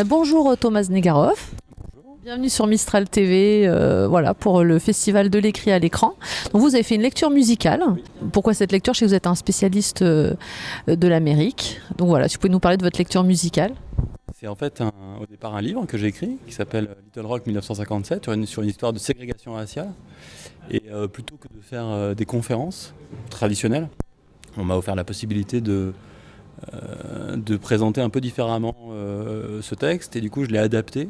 Bonjour Thomas Negaroff. Bienvenue sur Mistral TV, voilà, pour le festival de l'écrit à l'écran. Donc vous avez fait une lecture musicale. Pourquoi cette lecture? Je sais que vous êtes un spécialiste de l'Amérique. Donc voilà, si vous pouvez nous parler de votre lecture musicale. C'est en fait au départ un livre que j'ai écrit qui s'appelle Little Rock 1957 sur une histoire de ségrégation raciale. Et plutôt que de faire des conférences traditionnelles, on m'a offert la possibilité de présenter un peu différemment ce texte. Et du coup, je l'ai adapté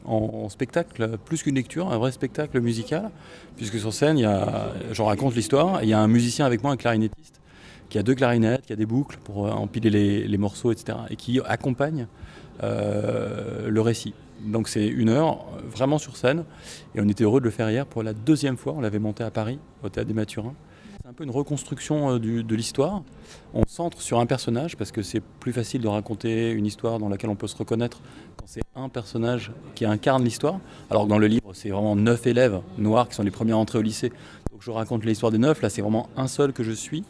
en spectacle, plus qu'une lecture, un vrai spectacle musical. Puisque sur scène, j'en raconte l'histoire. Et il y a un musicien avec moi, un clarinettiste, qui a 2 clarinettes, qui a des boucles pour empiler les morceaux, etc. Et qui accompagne le récit. Donc c'est 1 heure vraiment sur scène et on était heureux de le faire hier pour la 2e fois. On l'avait monté à Paris au Théâtre des Mathurins. C'est un peu une reconstruction de l'histoire. On centre sur un personnage parce que c'est plus facile de raconter une histoire dans laquelle on peut se reconnaître quand c'est un personnage qui incarne l'histoire. Alors que dans le livre c'est vraiment 9 élèves noirs qui sont les premiers à entrer au lycée. Donc je raconte l'histoire des 9, là c'est vraiment un seul que je suis.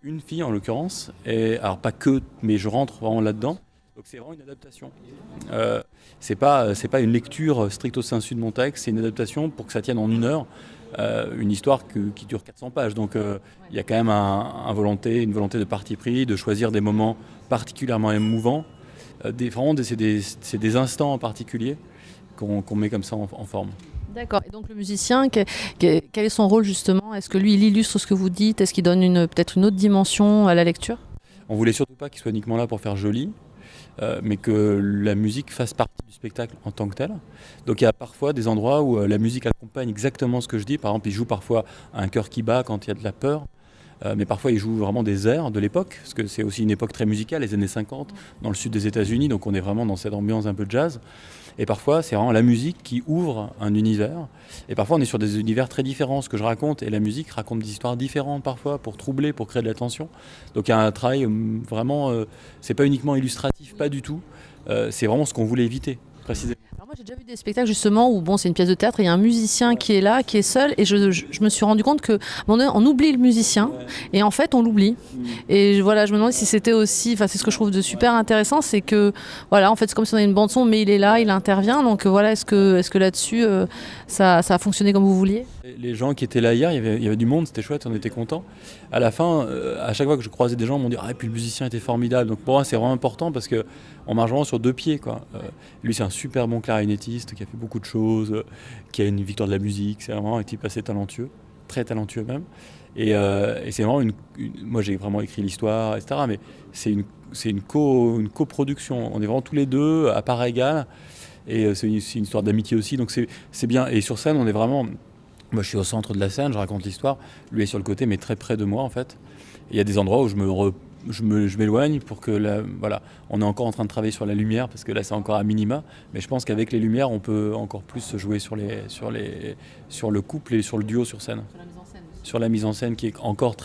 Une fille en l'occurrence, et alors pas que, mais je rentre vraiment là-dedans. Donc c'est vraiment une adaptation. C'est pas une lecture stricto sensu de mon texte, c'est une adaptation pour que ça tienne en 1 heure, une histoire qui dure 400 pages. Donc il y a quand même une volonté de parti pris, de choisir des moments particulièrement émouvants. C'est des instants en particulier qu'on met comme ça en forme. D'accord. Et donc le musicien, quel est son rôle justement? Est-ce que lui, il illustre ce que vous dites? Est-ce qu'il donne peut-être une autre dimension à la lecture? On voulait surtout pas qu'il soit uniquement là pour faire joli. Mais que la musique fasse partie du spectacle en tant que tel. Donc il y a parfois des endroits où la musique accompagne exactement ce que je dis. Par exemple, il joue parfois un cœur qui bat quand il y a de la peur. Mais parfois il joue vraiment des airs de l'époque, parce que c'est aussi une époque très musicale, les années 50, dans le sud des États-Unis, donc on est vraiment dans cette ambiance un peu jazz. Et parfois c'est vraiment la musique qui ouvre un univers. Et parfois on est sur des univers très différents, ce que je raconte, et la musique raconte des histoires différentes parfois, pour troubler, pour créer de la tension. Donc il y a un travail vraiment, c'est pas uniquement illustratif, pas du tout, c'est vraiment ce qu'on voulait éviter, précisément. Alors moi j'ai déjà vu des spectacles justement où c'est une pièce de théâtre et il y a un musicien qui est là, qui est seul, et je me suis rendu compte qu'à un moment donné on oublie le musicien et en fait on l'oublie. Et voilà, je me demande si c'était aussi, c'est ce que je trouve de super intéressant, c'est que voilà, en fait c'est comme si on avait une bande son, mais il est là, il intervient. Donc voilà, est-ce que là-dessus ça a fonctionné comme vous vouliez? Les gens qui étaient là hier, il y avait du monde, c'était chouette, on était contents. À la fin, à chaque fois que je croisais des gens, ils m'ont dit « Ah, et puis le musicien était formidable ». Donc pour moi, c'est vraiment important parce qu'on marche vraiment sur 2 pieds, quoi. Lui, c'est un super bon clarinettiste qui a fait beaucoup de choses, qui a une victoire de la musique. C'est vraiment un type assez talentueux, très talentueux même. Et c'est vraiment moi, j'ai vraiment écrit l'histoire, etc. Mais c'est une coproduction. On est vraiment tous les 2 à part égale. Et c'est une histoire d'amitié aussi, donc c'est bien. Et sur scène, on est vraiment... Moi, je suis au centre de la scène, je raconte l'histoire. Lui est sur le côté, mais très près de moi, en fait. Et il y a des endroits où je m'éloigne pour que voilà, on est encore en train de travailler sur la lumière parce que là, c'est encore à minima. Mais je pense qu'avec les lumières, on peut encore plus se jouer sur le couple et sur le duo sur scène. Sur la mise en scène qui est encore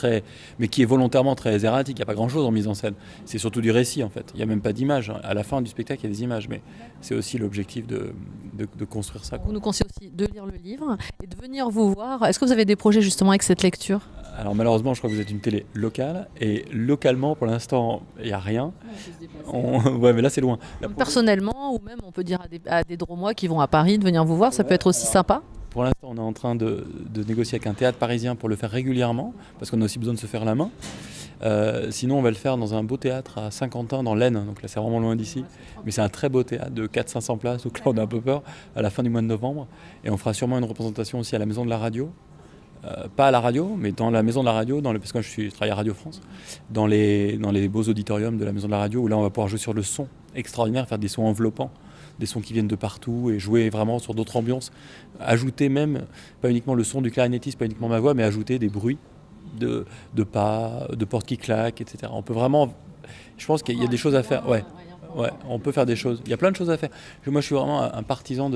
mais qui est volontairement très erratique. Il n'y a pas grand-chose en mise en scène. C'est surtout du récit, en fait. Il n'y a même pas d'image. À la fin du spectacle, il y a des images, mais c'est aussi l'objectif de construire ça, quoi. Vous nous conseillez aussi de lire le livre et de venir vous voir. Est-ce que vous avez des projets justement avec cette lecture? Alors malheureusement, je crois que vous êtes une télé locale, et localement, pour l'instant, il n'y a rien. Ouais, mais là, c'est loin. Personnellement, ou même on peut dire à des Dromois qui vont à Paris de venir vous voir, ça peut être aussi sympa. Pour l'instant, on est en train de négocier avec un théâtre parisien pour le faire régulièrement, parce qu'on a aussi besoin de se faire la main. Sinon, on va le faire dans un beau théâtre à Saint-Quentin, dans l'Aisne, donc là c'est vraiment loin d'ici. Mais c'est un très beau théâtre de 400-500 places, donc là on a un peu peur, à la fin du mois de novembre. Et on fera sûrement une représentation aussi à la Maison de la Radio. Pas à la radio, mais dans la Maison de la Radio, parce que je travaille à Radio France, dans les beaux auditoriums de la Maison de la Radio, où là on va pouvoir jouer sur le son extraordinaire, faire des sons enveloppants, des sons qui viennent de partout, et jouer vraiment sur d'autres ambiances. Ajouter même, pas uniquement le son du clarinettiste, pas uniquement ma voix, mais ajouter des bruits de pas, de portes qui claquent, etc. On peut vraiment... Je pense qu'il y a des choses à faire. Ouais, on peut faire des choses. Il y a plein de choses à faire. Moi, je suis vraiment un partisan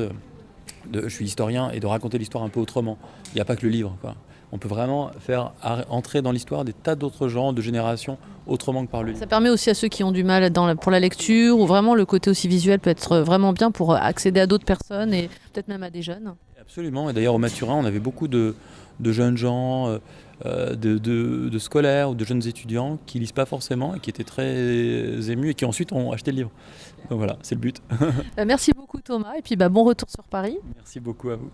je suis historien, et de raconter l'histoire un peu autrement. Il n'y a pas que le livre, quoi. on peut vraiment faire entrer dans l'histoire des tas d'autres gens, de générations, autrement que par le livre. Ça permet aussi à ceux qui ont du mal pour la lecture, ou vraiment le côté aussi visuel peut être vraiment bien pour accéder à d'autres personnes et peut-être même à des jeunes. Absolument, et d'ailleurs au Mathurin, on avait beaucoup de jeunes gens, de scolaires ou de jeunes étudiants qui lisent pas forcément et qui étaient très émus et qui ensuite ont acheté le livre. Donc voilà, c'est le but. Merci beaucoup Thomas, et puis bon retour sur Paris. Merci beaucoup à vous.